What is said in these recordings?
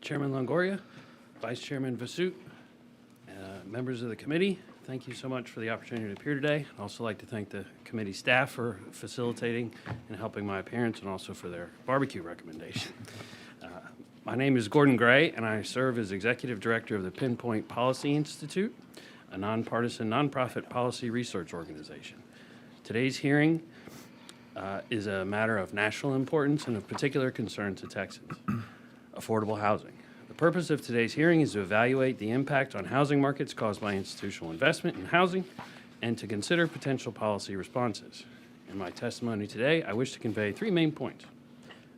Chairman Longoria, Vice Chairman Vasut, members of the committee, thank you so much for the opportunity to appear today. I'd also like to thank the committee staff for facilitating and helping my appearance, and also for their barbecue recommendation. My name is Gordon Gray, and I serve as Executive Director of the Pinpoint Policy Institute, a nonpartisan nonprofit policy research organization. Today's hearing is a matter of national importance and of particular concern to Texans: affordable housing. The purpose of today's hearing is to evaluate the impact on housing markets caused by institutional investment in housing and to consider potential policy responses. In my testimony today, I wish to convey three main points.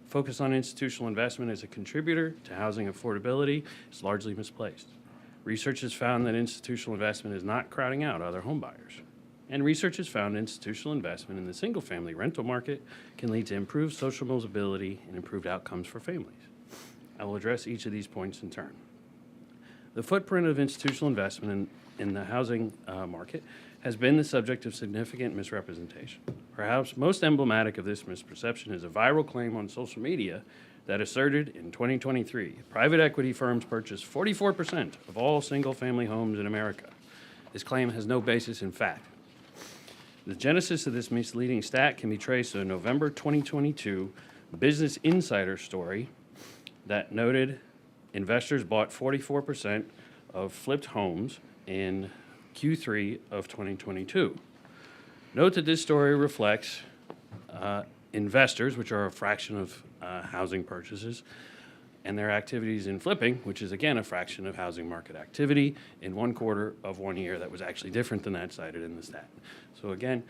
Focus on institutional investment as a contributor to housing affordability is largely misplaced. Research has found that institutional investment is not crowding out other homebuyers. And research has found institutional investment in the single-family rental market can lead to improved social mobility and improved outcomes for families. I will address each of these points in turn. The footprint of institutional investment in the housing market has been the subject of significant misrepresentation. Perhaps most emblematic of this misperception is a viral claim on social media that asserted in 2023, private equity firms purchased 44% of all single-family homes in America. This claim has no basis in fact. The genesis of this misleading stat can be traced to a November 2022 Business Insider story that noted investors bought 44% of flipped homes in Q3 of 2022. Note that this story reflects investors, which are a fraction of housing purchases, and their activities in flipping, which is again a fraction of housing market activity in 1 quarter of 1 year that was actually different than that cited in the stat. So again,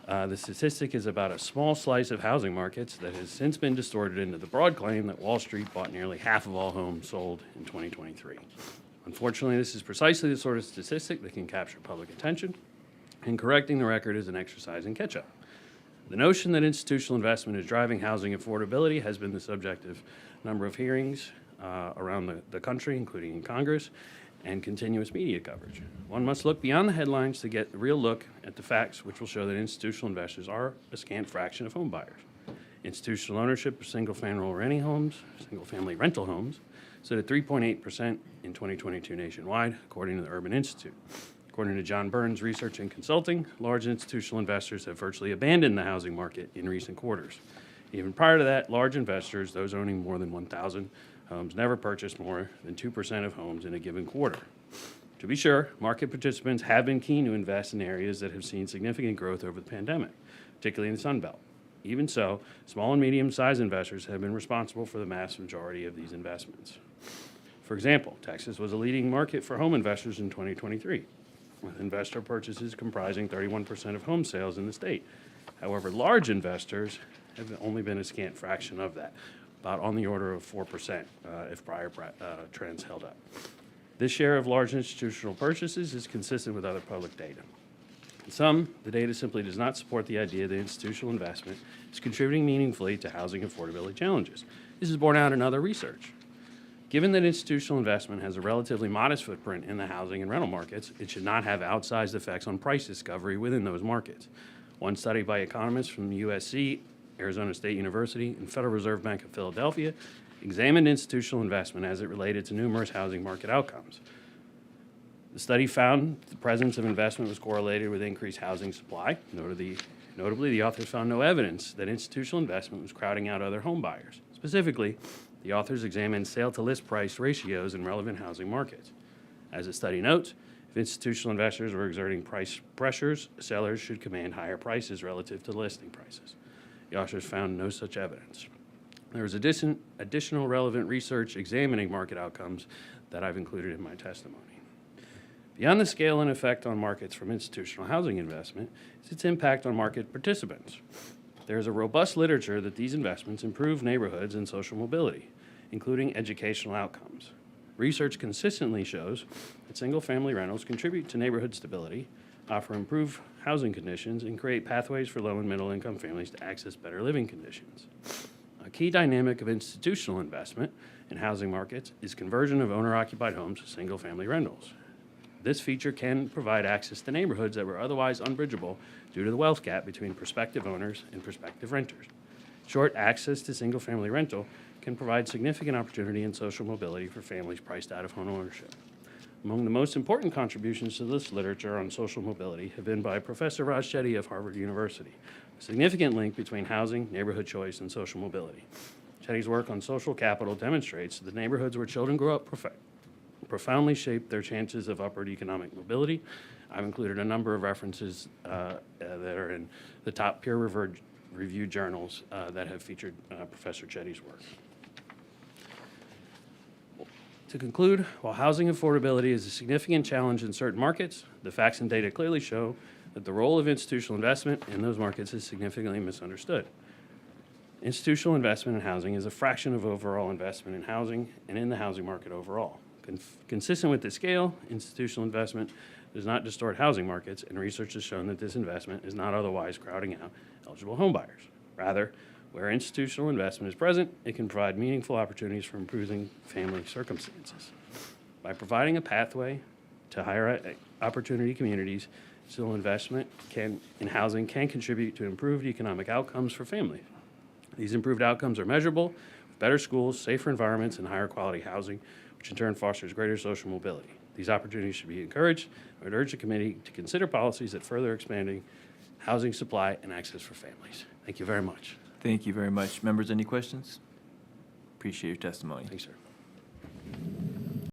the statistic is about a small slice of housing markets that has since been distorted into the broad claim that Wall Street bought nearly half of all homes sold in 2023. Unfortunately, this is precisely the sort of statistic that can capture public attention, and correcting the record is an exercise in catch-up. The notion that institutional investment is driving housing affordability has been the subject of a number of hearings around the country, including in Congress, and continuous media coverage. One must look beyond the headlines to get a real look at the facts, which will show that institutional investors are a scant fraction of home buyers. Institutional ownership of single-family rental homes, stood at 3.8% in 2022 nationwide, according to the Urban Institute. According to John Burns Research and Consulting, large institutional investors have virtually abandoned the housing market in recent quarters. Even prior to that, large investors, those owning more than 1,000 homes, never purchased more than 2% of homes in a given quarter. To be sure, market participants have been keen to invest in areas that have seen significant growth over the pandemic, particularly in the Sun Belt. Even so, small and medium-sized investors have been responsible for the vast majority of these investments. For example, Texas was a leading market for home investors in 2023, with investor purchases comprising 31% of home sales in the state. However, large investors have only been a scant fraction of that, about on the order of 4% if prior trends held up. This share of large institutional purchases is consistent with other public data. In sum, the data simply does not support the idea that institutional investment is contributing meaningfully to housing affordability challenges. This is borne out in other research. Given that institutional investment has a relatively modest footprint in the housing and rental markets, it should not have outsized effects on price discovery within those markets. One study by economists from USC, Arizona State University, and Federal Reserve Bank of Philadelphia examined institutional investment as it related to numerous housing market outcomes. The study found the presence of investment was correlated with increased housing supply. Notably, the authors found no evidence that institutional investment was crowding out other home buyers. Specifically, the authors examined sale-to-list price ratios in relevant housing markets. As the study notes, if institutional investors were exerting price pressures, sellers should command higher prices relative to listing prices. The authors found no such evidence. There is additional relevant research examining market outcomes that I've included in my testimony. Beyond the scale and effect on markets from institutional housing investment is its impact on market participants. There is a robust literature that these investments improve neighborhoods and social mobility, including educational outcomes. Research consistently shows that single-family rentals contribute to neighborhood stability, offer improved housing conditions, and create pathways for low and middle-income families to access better living conditions. A key dynamic of institutional investment in housing markets is conversion of owner-occupied homes to single-family rentals. This feature can provide access to neighborhoods that were otherwise unbridgeable due to the wealth gap between prospective owners and prospective renters. Short access to single-family rental can provide significant opportunity and social mobility for families priced out of home ownership. Among the most important contributions to this literature on social mobility have been by Professor Raj Chetty of Harvard University, a significant link between housing, neighborhood choice, and social mobility. Chetty's work on social capital demonstrates that the neighborhoods where children grow up profoundly shape their chances of upward economic mobility. I've included a number of references that are in the top peer-reviewed journals that have featured Professor Chetty's work. To conclude, while housing affordability is a significant challenge in certain markets, the facts and data clearly show that the role of institutional investment in those markets is significantly misunderstood. Institutional investment in housing is a fraction of overall investment in housing and in the housing market overall. Consistent with this scale, institutional investment does not distort housing markets, and research has shown that this investment is not otherwise crowding out eligible homebuyers. Rather, where institutional investment is present, it can provide meaningful opportunities for improving family circumstances. By providing a pathway to higher opportunity communities, institutional investment in housing can contribute to improved economic outcomes for families. These improved outcomes are measurable with better schools, safer environments, and higher quality housing, which in turn fosters greater social mobility. These opportunities should be encouraged. I would urge the committee to consider policies that further expanding housing supply and access for families. Thank you very much. Thank you very much. Members, any questions? Appreciate your testimony. Thanks, sir.